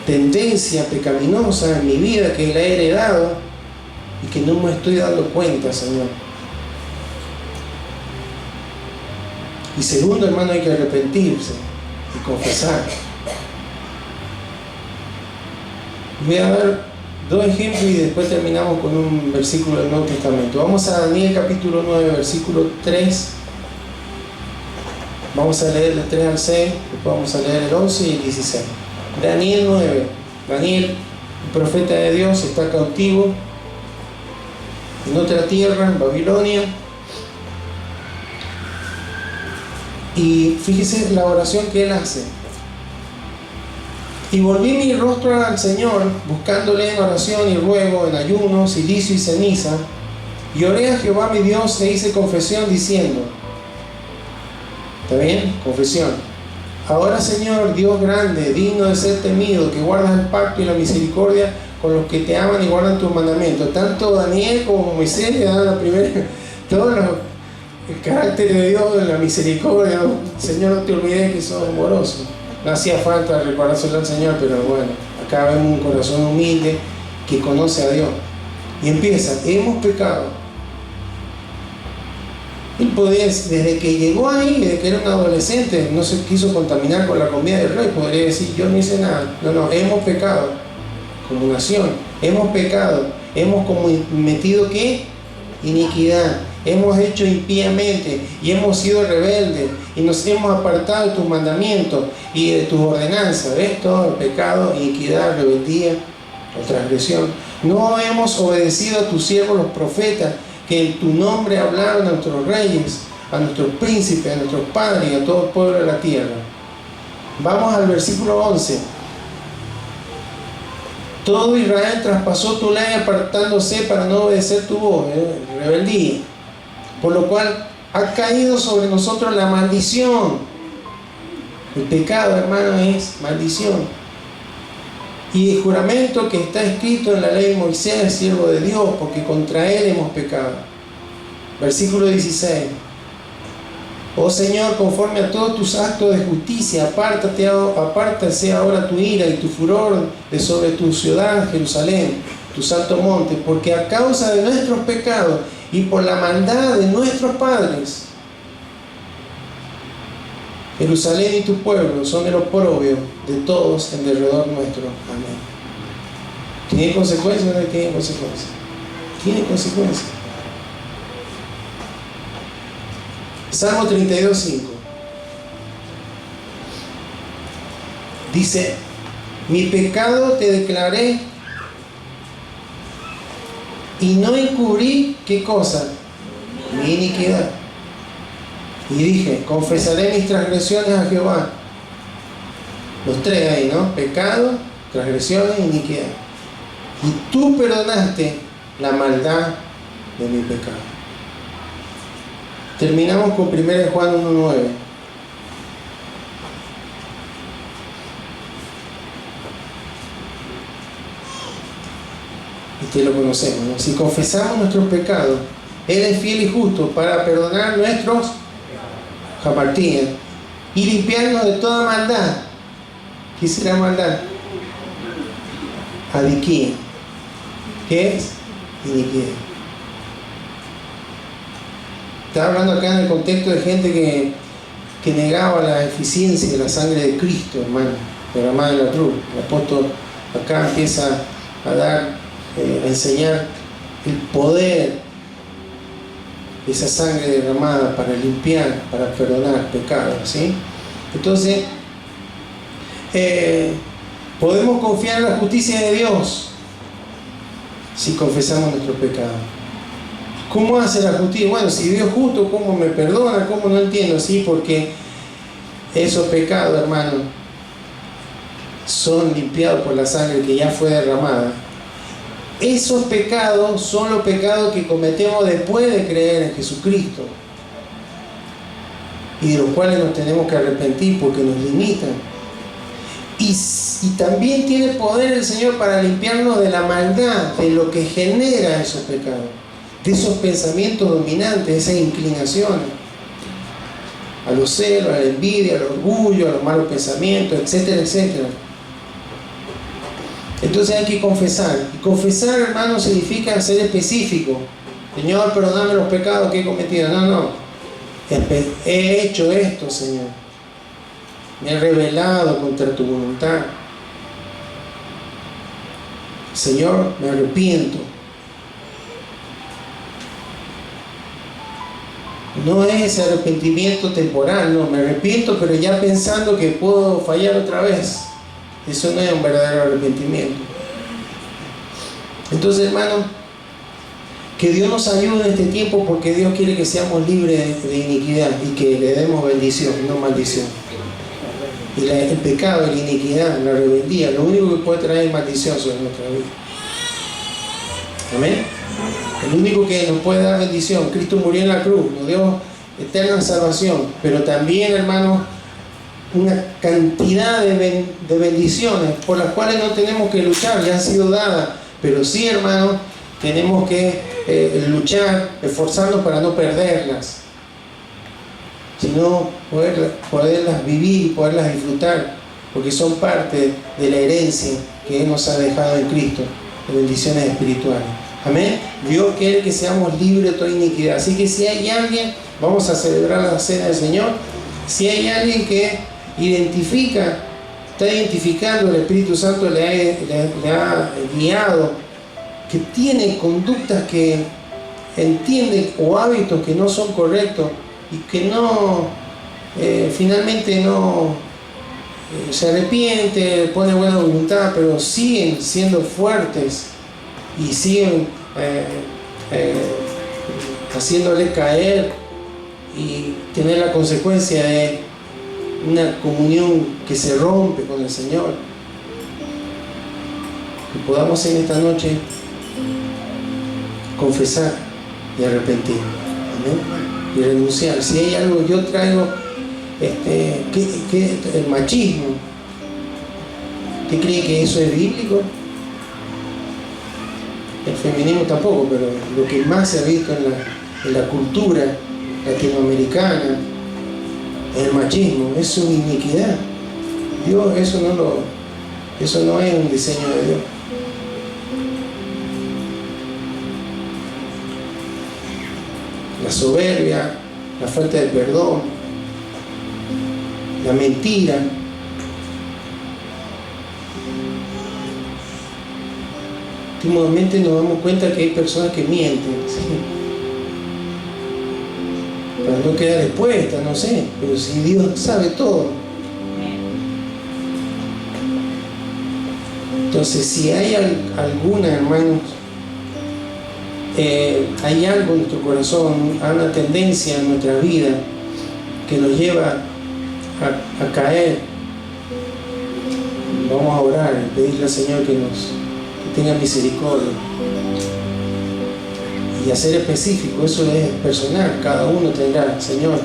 tendencia pecaminosa en mi vida que la he heredado y que no me estoy dando cuenta, Señor. Y segundo, hermano, hay que arrepentirse y confesar. Voy a dar dos ejemplos y después terminamos con un versículo del Nuevo Testamento. Vamos a Daniel capítulo 9, versículo 3. Vamos a leer del 3 al 6, después vamos a leer el 11 y el 16. Daniel 9. Daniel, el profeta de Dios, está cautivo en otra tierra, en Babilonia. Y fíjese la oración que él hace: y volví mi rostro al Señor, buscándole en oración y ruego, en ayuno, cilicio y ceniza, y oré a Jehová mi Dios e hice confesión diciendo. ¿Está bien? Confesión. Ahora, Señor, Dios grande, digno de ser temido, que guardas el pacto y la misericordia con los que te aman y guardan tus mandamientos. Tanto Daniel como Moisés le dan la primera, todos el carácter de Dios, la misericordia. Señor, no te olvides que sos amoroso. No hacía falta recordárselo al Señor, pero bueno, acá vemos un corazón humilde que conoce a Dios. Y empieza: hemos pecado. Él podía, desde que llegó ahí, desde que era un adolescente, no se quiso contaminar con la comida del rey. Podría decir: yo no hice nada. No, hemos pecado como nación. Hemos pecado. Hemos cometido ¿qué? Iniquidad. Hemos hecho impíamente y hemos sido rebeldes y nos hemos apartado de tus mandamientos y de tus ordenanzas. ¿Ves? Todo el pecado, iniquidad, rebeldía o transgresión. No hemos obedecido a tus siervos los profetas, que en tu nombre hablaron a nuestros reyes, a nuestros príncipes, a nuestros padres y a todo el pueblo de la tierra. Vamos al versículo 11. Todo Israel traspasó tu ley apartándose para no obedecer tu voz, rebeldía. Por lo cual ha caído sobre nosotros la maldición. El pecado, hermano, es maldición. Y el juramento que está escrito en la ley de Moisés, siervo de Dios, porque contra él hemos pecado. Versículo 16. Oh Señor, conforme a todos tus actos de justicia, apártase ahora tu ira y tu furor de sobre tu ciudad, Jerusalén. tu santo monte, porque a causa de nuestros pecados y por la maldad de nuestros padres, Jerusalén y tu pueblo son el oprobio de todos en derredor nuestro. Amén. ¿Tiene consecuencias o no tiene consecuencias? Tiene consecuencias. Salmo 32:5 dice: mi pecado te declaré y no encubrí, ¿qué cosa? Mi iniquidad. Y dije: confesaré mis transgresiones a Jehová. Los tres ahí, ¿no? Pecado, transgresiones, iniquidad. Y tú perdonaste la maldad de mi pecado. Terminamos con 1 Juan 1:9. Este lo conocemos, ¿no? Si confesamos nuestros pecados, Él es fiel y justo para perdonar nuestros jamartías y limpiarnos de toda maldad. ¿Qué será maldad? Adiquía. ¿Qué es? Iniquidad. Está hablando acá en el contexto de gente que negaba la eficiencia de la sangre de Cristo, hermano, derramada en la cruz. El apóstol acá empieza a enseñar el poder de esa sangre derramada para limpiar, para perdonar pecados, ¿sí? Entonces, podemos confiar en la justicia de Dios si confesamos nuestros pecados. ¿Cómo hace la justicia? Bueno, si Dios es justo, ¿cómo me perdona? ¿Cómo? No entiendo, sí, porque esos pecados, hermano, son limpiados por la sangre que ya fue derramada. Esos pecados son los pecados que cometemos después de creer en Jesucristo y de los cuales nos tenemos que arrepentir porque nos limitan. Y también tiene poder el Señor para limpiarnos de la maldad, de lo que genera esos pecados, de esos pensamientos dominantes, esas inclinaciones a los celos, a la envidia, al orgullo, a los malos pensamientos, etcétera, etcétera. Entonces hay que confesar. Y confesar, hermano, significa ser específico. Señor, perdóname los pecados que he cometido. No. He hecho esto, Señor. Me he rebelado contra tu voluntad. Señor, me arrepiento. No es ese arrepentimiento temporal, no. Me arrepiento, pero ya pensando que puedo fallar otra vez. Eso no es un verdadero arrepentimiento. Entonces, hermano, que Dios nos ayude en este tiempo, porque Dios quiere que seamos libres de iniquidad y que le demos bendición, no maldición. Y el pecado, la iniquidad, la rebeldía, lo único que puede traer maldición sobre nuestra vida. Amén. El único que nos puede dar bendición, Cristo murió en la cruz, nos dio eterna salvación, pero también, hermano, una cantidad de bendiciones por las cuales no tenemos que luchar, ya han sido dadas, pero sí, hermano, tenemos que luchar, esforzarnos para no perderlas, sino poderlas vivir y poderlas disfrutar, porque son parte de la herencia que Él nos ha dejado en Cristo, de bendiciones espirituales. Amén. Dios quiere que seamos libres de toda iniquidad. Así que si hay alguien, vamos a celebrar la cena del Señor, si hay alguien que está identificando, el Espíritu Santo le ha guiado, que tiene conductas que entiende o hábitos que no son correctos y que no, finalmente no se arrepiente, pone buena voluntad, pero siguen siendo fuertes y siguen haciéndole caer y tener la consecuencia de una comunión que se rompe con el Señor. Que podamos en esta noche confesar y arrepentir. Amén. Y renunciar. Si hay algo, yo traigo el machismo. ¿Usted cree que eso es bíblico? El feminismo tampoco, pero lo que más se ha visto en la cultura latinoamericana, el machismo, es una iniquidad. Dios eso no es un diseño de Dios. la soberbia, la falta de perdón, la mentira. Últimamente nos damos cuenta que hay personas que mienten, ¿sí? Para no quedar expuesta, no sé, pero si Dios sabe todo. Entonces, si hay alguna, hermanos, hay algo en nuestro corazón, hay una tendencia en nuestra vida que nos lleva a caer, vamos a orar y pedirle al Señor que tenga misericordia. Y a ser específico, eso es personal, cada uno tendrá, Señor,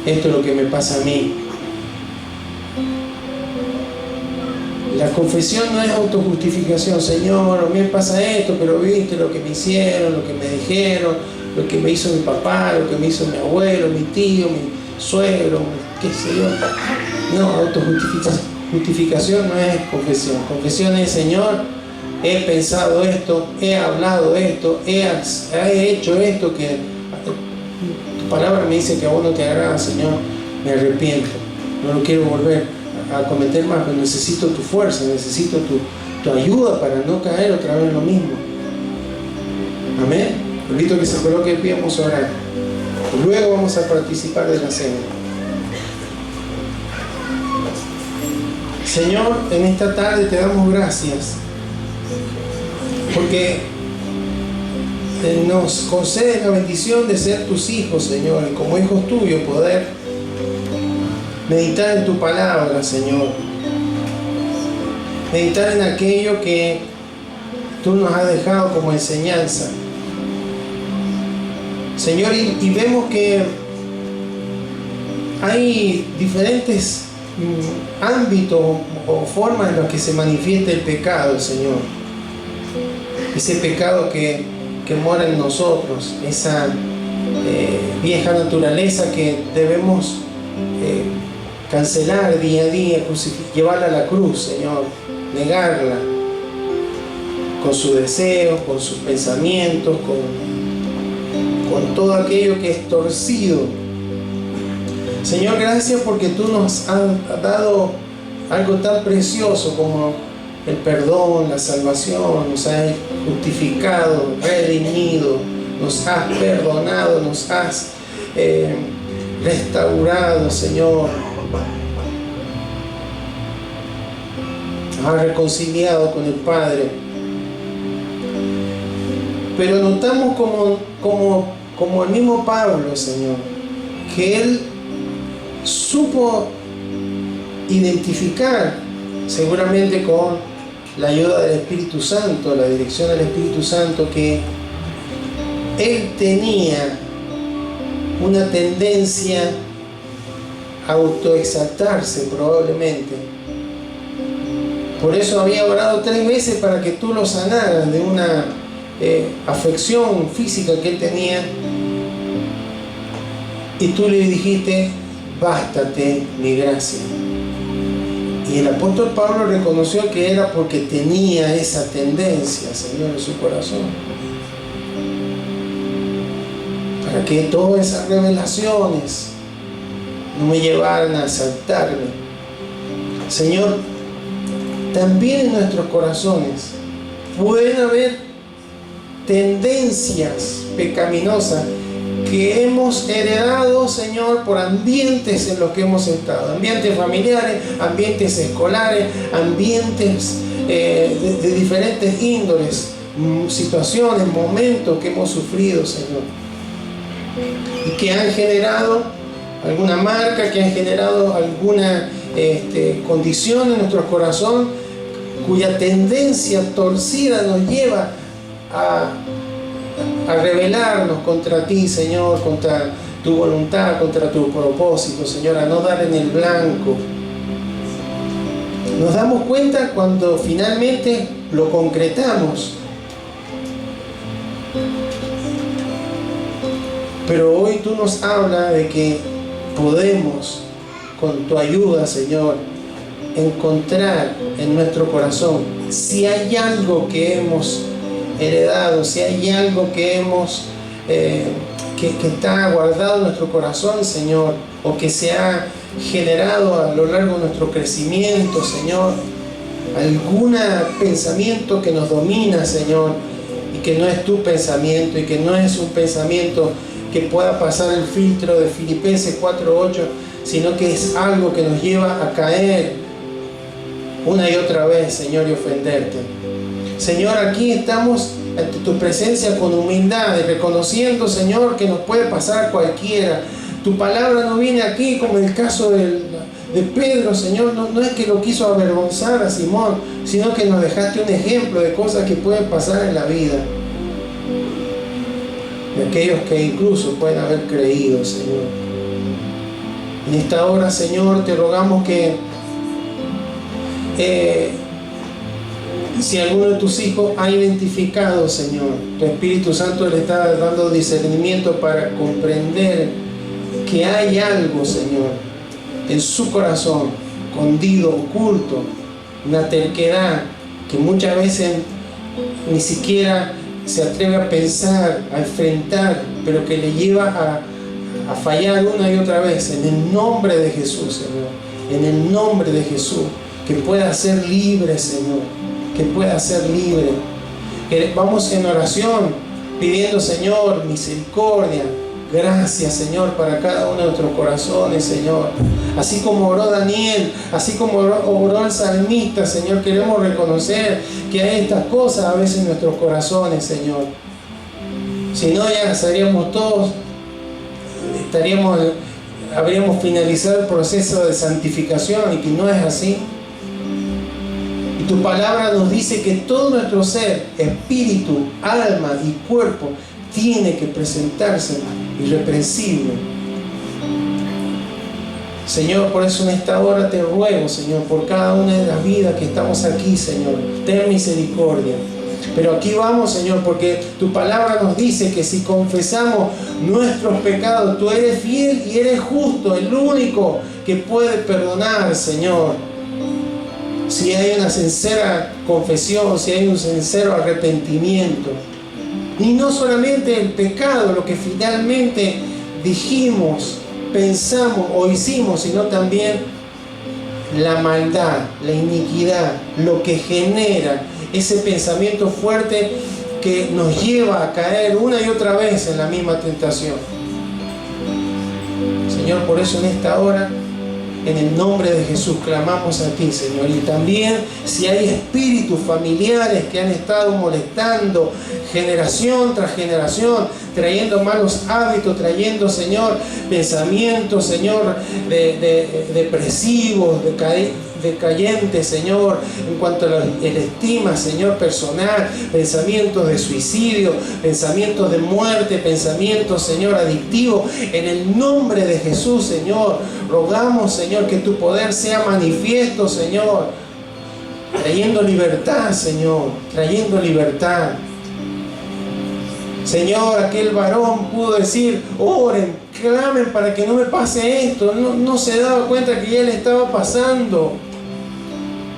esto es lo que me pasa a mí. La confesión no es autojustificación. Señor, a mí me pasa esto, pero viste lo que me hicieron, lo que me dijeron, lo que me hizo mi papá, lo que me hizo mi abuelo, mi tío, mi suegro, qué sé yo. No, autojustificación no es confesión. Confesión es, Señor, he pensado esto, he hablado esto, he hecho esto que tu palabra me dice que a vos no te agrada, Señor, me arrepiento, no lo quiero volver a cometer más, pero necesito tu fuerza, necesito tu ayuda para no caer otra vez en lo mismo. Amén. Invito a que se coloque de pie, vamos a orar. Luego vamos a participar de la cena. Señor, en esta tarde te damos gracias porque nos concedes la bendición de ser tus hijos, Señor, y como hijos tuyos poder meditar en tu palabra, Señor. Meditar en aquello que tú nos has dejado como enseñanza. Señor, y vemos que hay diferentes ámbitos o formas en las que se manifiesta el pecado, Señor. Ese pecado que mora en nosotros, esa vieja naturaleza que debemos cancelar día a día, llevarla a la cruz, Señor, negarla con sus deseos, con sus pensamientos, con todo aquello que es torcido. Señor, gracias porque tú nos has dado algo tan precioso como el perdón, la salvación, nos has justificado, redimido, nos has perdonado, nos has restaurado, Señor. Nos has reconciliado con el Padre. Pero notamos como el mismo Pablo, Señor, que él supo identificar, seguramente con la ayuda del Espíritu Santo, la dirección del Espíritu Santo, que él tenía una tendencia a autoexaltarse probablemente. Por eso había orado 3 veces para que tú lo sanaras de una afección física que él tenía, y tú le dijiste: bástate mi gracia. Y el apóstol Pablo reconoció que era porque tenía esa tendencia, Señor, en su corazón, para que todas esas revelaciones no me llevaran a exaltarme. Señor, también en nuestros corazones pueden haber tendencias pecaminosas que hemos heredado, Señor, por ambientes en los que hemos estado, ambientes familiares, ambientes escolares, ambientes de diferentes índoles, situaciones, momentos que hemos sufrido, Señor, y que han generado alguna marca, que han generado alguna condición en nuestro corazón, cuya tendencia torcida nos lleva a rebelarnos contra ti, Señor, contra tu voluntad, contra tu propósito, Señor, a no dar en el blanco. Nos damos cuenta cuando finalmente lo concretamos. Pero hoy tú nos hablas de que podemos, con tu ayuda, Señor, encontrar en nuestro corazón si hay algo que hemos heredado, si hay algo que que está guardado en nuestro corazón, Señor, o que se ha generado a lo largo de nuestro crecimiento, Señor. Algún pensamiento que nos domina, Señor, y que no es tu pensamiento, y que no es un pensamiento que pueda pasar el filtro de Filipenses 4:8, sino que es algo que nos lleva a caer una y otra vez, Señor, y ofenderte. Señor, aquí estamos ante tu presencia con humildad y reconociendo, Señor, que nos puede pasar cualquiera. Tu palabra no viene aquí como en el caso de Pedro, Señor. No es que lo quiso avergonzar a Simón, sino que nos dejaste un ejemplo de cosas que pueden pasar en la vida, de aquellos que incluso pueden haber creído, Señor. En esta hora, Señor, te rogamos que si alguno de tus hijos ha identificado, Señor, tu Espíritu Santo le está dando discernimiento para comprender que hay algo, Señor, en su corazón, escondido, oculto, una terquedad que muchas veces ni siquiera se atreve a pensar, a enfrentar, pero que le lleva a fallar una y otra vez. En el nombre de Jesús, Señor, en el nombre de Jesús, que pueda ser libre, Señor, que pueda ser libre. Vamos en oración pidiendo, Señor, misericordia, gracias, Señor, para cada uno de nuestros corazones, Señor. Así como oró Daniel, así como oró el salmista, Señor, queremos reconocer que hay estas cosas a veces en nuestros corazones, Señor. Si no, ya estaríamos todos, habríamos finalizado el proceso de santificación, y que no es así. Y tu palabra nos dice que todo nuestro ser, espíritu, alma y cuerpo, tiene que presentarse irreprensible. Señor, por eso en esta hora te ruego, Señor, por cada una de las vidas que estamos aquí, Señor, ten misericordia. Pero aquí vamos, Señor, porque tu palabra nos dice que si confesamos nuestros pecados, tú eres fiel y eres justo, el único que puede perdonar, Señor. Si hay una sincera confesión, si hay un sincero arrepentimiento. Y no solamente el pecado, lo que finalmente dijimos, pensamos o hicimos, sino también la maldad, la iniquidad, lo que genera ese pensamiento fuerte que nos lleva a caer una y otra vez en la misma tentación. Señor, por eso en esta hora, en el nombre de Jesús, clamamos a ti, Señor. Y también si hay espíritus familiares que han estado molestando generación tras generación, trayendo malos hábitos, trayendo, Señor, pensamientos, Señor, depresivos, decayentes, Señor, en cuanto a la estima, Señor, personal, pensamientos de suicidio, pensamientos de muerte, pensamientos, Señor, adictivos, en el nombre de Jesús, Señor, rogamos, Señor, que tu poder sea manifiesto, Señor, trayendo libertad, Señor, trayendo libertad. Señor, aquel varón pudo decir, oren, clamen para que no me pase esto. No se daba cuenta que ya le estaba pasando.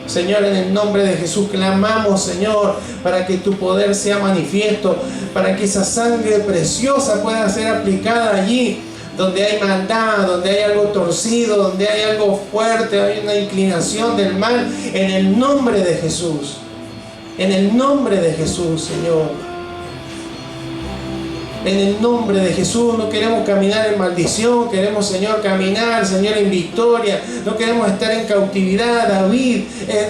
Señor, en el nombre de Jesús clamamos, Señor, para que tu poder sea manifiesto, para que esa sangre preciosa pueda ser aplicada allí donde hay maldad, donde hay algo torcido, donde hay algo fuerte, hay una inclinación del mal, en el nombre de Jesús. En el nombre de Jesús, Señor. En el nombre de Jesús. No queremos caminar en maldición, queremos, Señor, caminar, Señor, en victoria. No queremos estar en cautividad.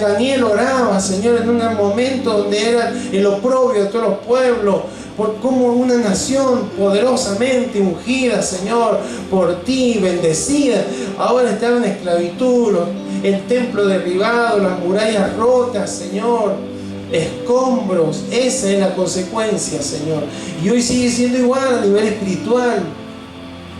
Daniel oraba, Señor, en un momento donde era el oprobio de todos los pueblos, por como una nación poderosamente ungida, Señor, por ti, bendecida, ahora estaba en esclavitud, el templo derribado, las murallas rotas, Señor, escombros. Esa es la consecuencia, Señor. Y hoy sigue siendo igual a nivel espiritual,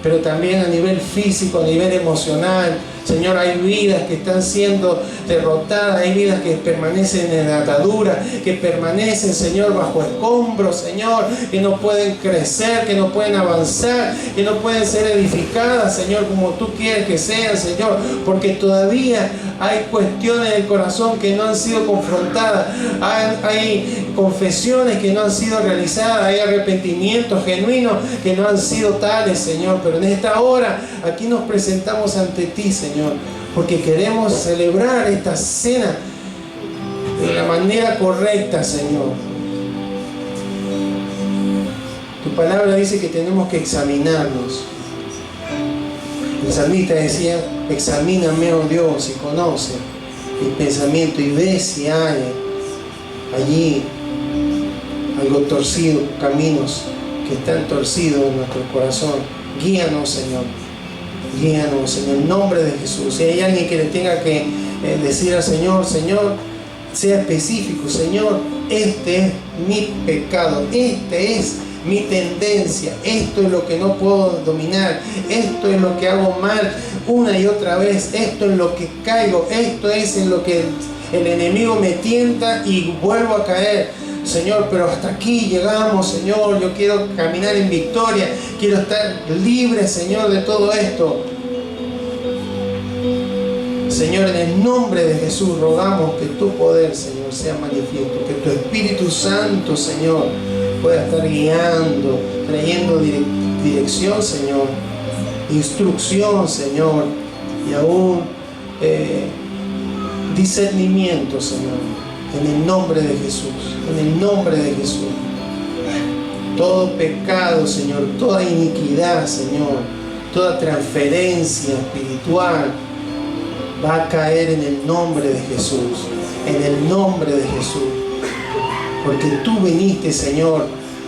pero también a nivel físico, a nivel emocional, Señor, hay vidas que están siendo derrotadas, hay vidas que permanecen en atadura, que permanecen, Señor, bajo escombros, Señor, que no pueden crecer, que no pueden avanzar, que no pueden ser edificadas, Señor, como tú quieres que sean, Señor, porque todavía hay cuestiones del corazón que no han sido confrontadas, hay confesiones que no han sido realizadas, hay arrepentimientos genuinos que no han sido tales, Señor, pero en esta hora aquí nos presentamos ante ti, Señor, porque queremos celebrar esta cena de la manera correcta, Señor. Tu palabra dice que tenemos que examinarnos. El salmista decía: examíname, oh Dios, y conoce mi pensamiento y ve si hay allí algo torcido, caminos que están torcidos en nuestro corazón. Guíanos, Señor. Guíanos en el nombre de Jesús. Si hay alguien que le tenga que decir al Señor: Señor, sea específico, Señor, este es mi pecado, este es mi tendencia, esto es lo que no puedo dominar, esto es lo que hago mal una y otra vez, esto es lo que caigo, esto es en lo que el enemigo me tienta y vuelvo a caer. Señor, pero hasta aquí llegamos, Señor. Yo quiero caminar en victoria, quiero estar libre, Señor, de todo esto. Señor, en el nombre de Jesús rogamos que tu poder, Señor, sea manifiesto, que tu Espíritu Santo, Señor, pueda estar guiando, trayendo dirección, Señor, instrucción, Señor, y aún discernimiento, Señor, en el nombre de Jesús, en el nombre de Jesús. Todo pecado, Señor, toda iniquidad, Señor, toda transferencia espiritual va a caer en el nombre de Jesús, en el nombre de Jesús. Porque tú viniste, Señor,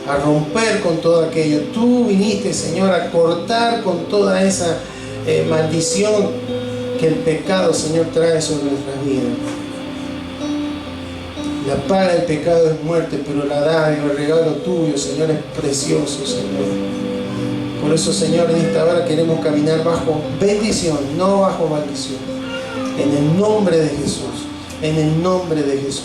a romper con todo aquello. Tú viniste, Señor, a cortar con toda esa maldición que el pecado, Señor, trae sobre nuestras vidas. La paga del pecado es muerte, pero la dádiva, el regalo tuyo, Señor, es precioso, Señor. Por eso, Señor, en esta hora queremos caminar bajo bendición, no bajo maldición. En el nombre de Jesús, en el nombre de Jesús.